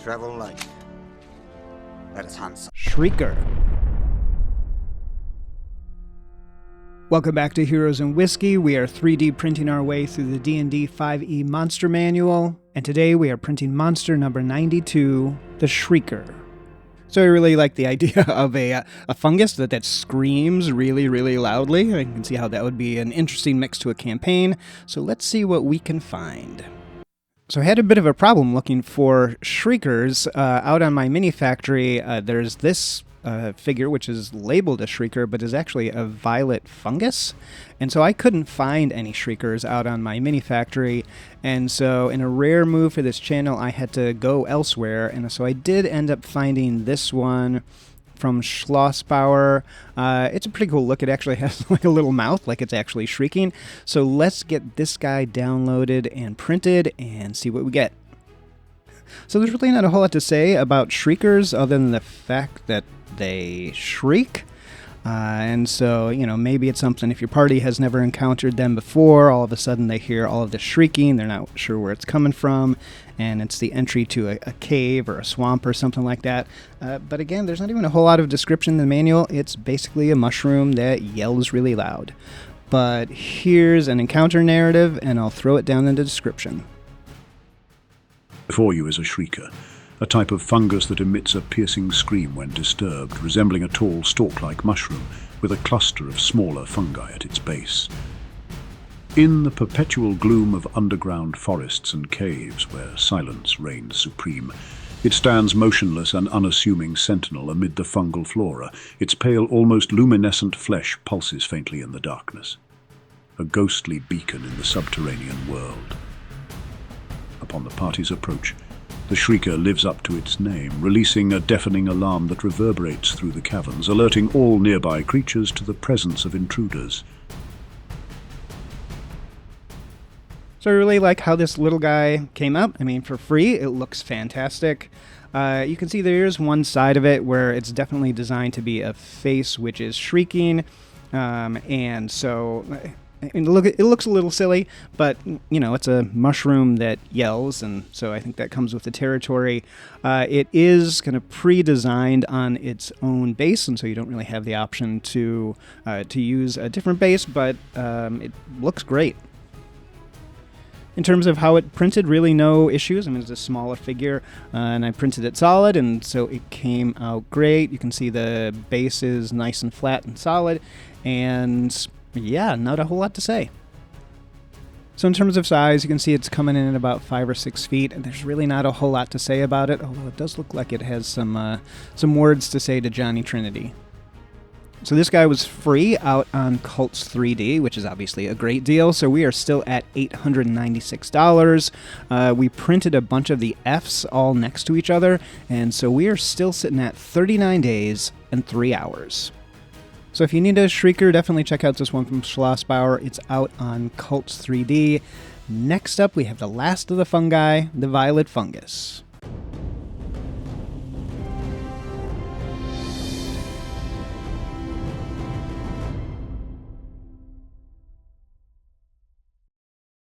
travel light. Let us hunt. Shrieker. Welcome back to Heroes and Whiskey. We are 3D printing our way through the D&D 5e Monster Manual, and today we are printing monster number 92, the Shrieker. So I really like the idea of a fungus that screams really, really loudly. I can see how that would be an interesting mix to a campaign. So let's see what we can find. So I had a bit of a problem looking for Shriekers. Out on my mini factory, there's this figure which is labeled a Shrieker, but is actually a violet fungus. And so I couldn't find any Shriekers out on my mini factory. And so in a rare move for this channel, I had to go elsewhere. And so I did end up finding this one from Schlossbauer. It's a pretty cool look. It actually has like a little mouth, like it's actually shrieking. So let's get this guy downloaded and printed and see what we get. So there's really not a whole lot to say about Shriekers other than the fact that they shriek. And so, you know, maybe it's something if your party has never encountered them before, all of a sudden they hear all of the shrieking, they're not sure where it's coming from, and it's the entry to a cave or a swamp or something like that. But again, there's not even a whole lot of description in the manual. It's basically a mushroom that yells really loud. But here's an encounter narrative, and I'll throw it down in the description. Before you is a Shrieker, a type of fungus that emits a piercing scream when disturbed, resembling a tall stalk-like mushroom with a cluster of smaller fungi at its base. In the perpetual gloom of underground forests and caves where silence reigns supreme, it stands motionless and unassuming sentinel amid the fungal flora. Its pale, almost luminescent flesh pulses faintly in the darkness, a ghostly beacon in the subterranean world. Upon the party's approach, the Shrieker lives up to its name, releasing a deafening alarm that reverberates through the caverns, alerting all nearby creatures to the presence of intruders. So I really like how this little guy came up. I mean, for free, it looks fantastic. You can see there's one side of it where it's definitely designed to be a face which is shrieking, and so I mean, it looks a little silly, but, you know, it's a mushroom that yells, and so I think that comes with the territory. It is kind of pre-designed on its own base, and so you don't really have the option to use a different base, but it looks great. In terms of how it printed, really no issues. I mean, it's a smaller figure, and I printed it solid, and so it came out great. You can see the base is nice and flat and solid, and yeah, not a whole lot to say. So in terms of size, you can see it's coming in at about 5 or 6 feet, and there's really not a whole lot to say about it, although it does look like it has some words to say to Johnny Trinity. So this guy was free out on Cults 3D, which is obviously a great deal, so we are still at $896. We printed a bunch of the Fs all next to each other, and so we are still sitting at 39 days and 3 hours. So if you need a Shrieker, definitely check out this one from Schlossbauer. It's out on Cults 3D. Next up, we have the last of the fungi, the violet fungus.